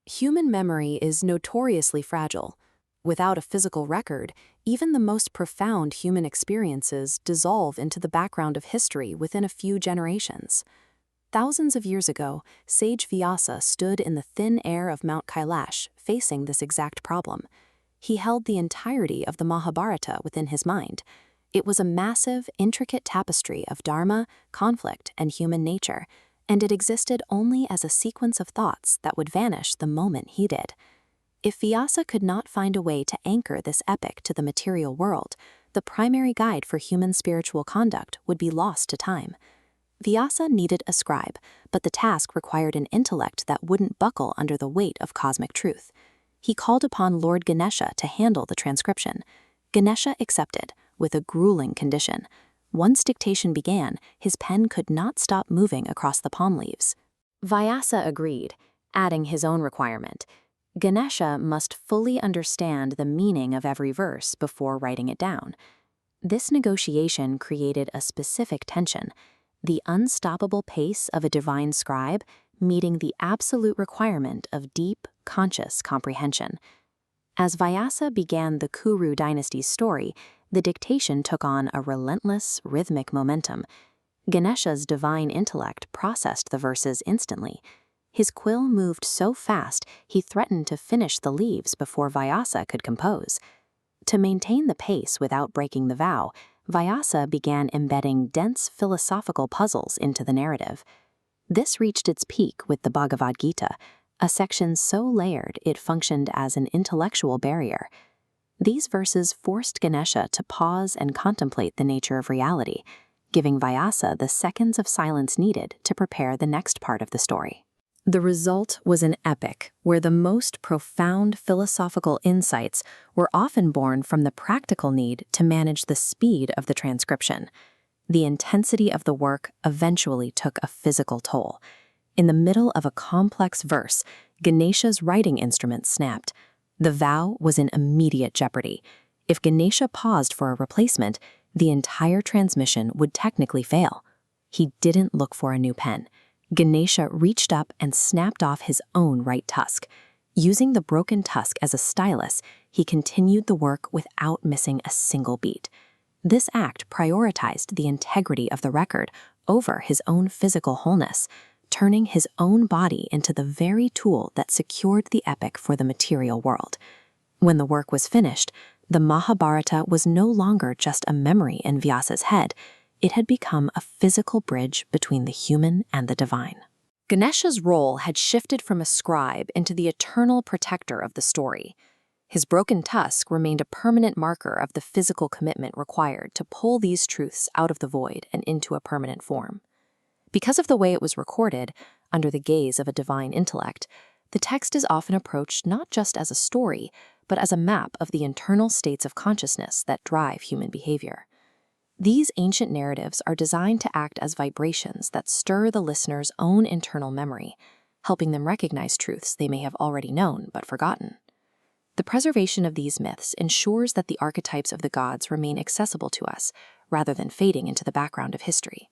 Human memory is notoriously fragile. Without a physical record, even the most profound human experiences dissolve into the background of history within a few generations. Thousands of years ago, sage Vyasa stood in the thin air of Mount Kailash, facing this exact problem. He held the entirety of the Mahabharata within his mind. It was a massive, intricate tapestry of dharma, conflict, and human nature, and it existed only as a sequence of thoughts that would vanish the moment he did. If Vyasa could not find a way to anchor this epic to the material world, the primary guide for human spiritual conduct would be lost to time. Vyasa needed a scribe, but the task required an intellect that wouldn't buckle under the weight of cosmic truth. He called upon Lord Ganesha to handle the transcription. Ganesha accepted, with a grueling condition. Once dictation began, his pen could not stop moving across the palm leaves. Vyasa agreed, adding his own requirement. Ganesha must fully understand the meaning of every verse before writing it down. This negotiation created a specific tension, the unstoppable pace of a divine scribe meeting the absolute requirement of deep, conscious comprehension. As Vyasa began the Kuru dynasty's story, the dictation took on a relentless, rhythmic momentum. Ganesha's divine intellect processed the verses instantly. His quill moved so fast he threatened to finish the leaves before Vyasa could compose. To maintain the pace without breaking the vow, Vyasa began embedding dense philosophical puzzles into the narrative. This reached its peak with the Bhagavad Gita, a section so layered it functioned as an intellectual barrier. These verses forced Ganesha to pause and contemplate the nature of reality, giving Vyasa the seconds of silence needed to prepare the next part of the story. The result was an epic where the most profound philosophical insights were often born from the practical need to manage the speed of the transcription. The intensity of the work eventually took a physical toll. In the middle of a complex verse, Ganesha's writing instrument snapped. The vow was in immediate jeopardy. If Ganesha paused for a replacement, the entire transmission would technically fail. He didn't look for a new pen. Ganesha reached up and snapped off his own right tusk. Using the broken tusk as a stylus, he continued the work without missing a single beat. This act prioritized the integrity of the record over his own physical wholeness, turning his own body into the very tool that secured the epic for the material world. When the work was finished, the Mahabharata was no longer just a memory in Vyasa's head. It had become a physical bridge between the human and the divine. Ganesha's role had shifted from a scribe into the eternal protector of the story. His broken tusk remained a permanent marker of the physical commitment required to pull these truths out of the void and into a permanent form. Because of the way it was recorded, under the gaze of a divine intellect, the text is often approached not just as a story, but as a map of the internal states of consciousness that drive human behavior. These ancient narratives are designed to act as vibrations that stir the listener's own internal memory, helping them recognize truths they may have already known but forgotten. The preservation of these myths ensures that the archetypes of the gods remain accessible to us, rather than fading into the background of history.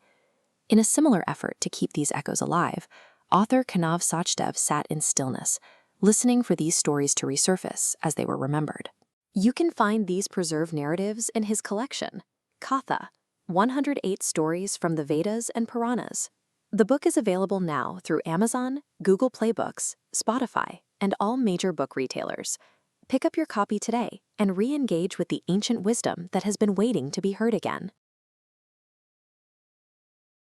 In a similar effort to keep these echoes alive, author Kanav Sachdev sat in stillness, listening for these stories to resurface as they were remembered. You can find these preserved narratives in his collection, Katha, 108 Stories from the Vedas and Puranas. The book is available now through Amazon, Google Play Books, Spotify, and all major book retailers. Pick up your copy today and re-engage with the ancient wisdom that has been waiting to be heard again.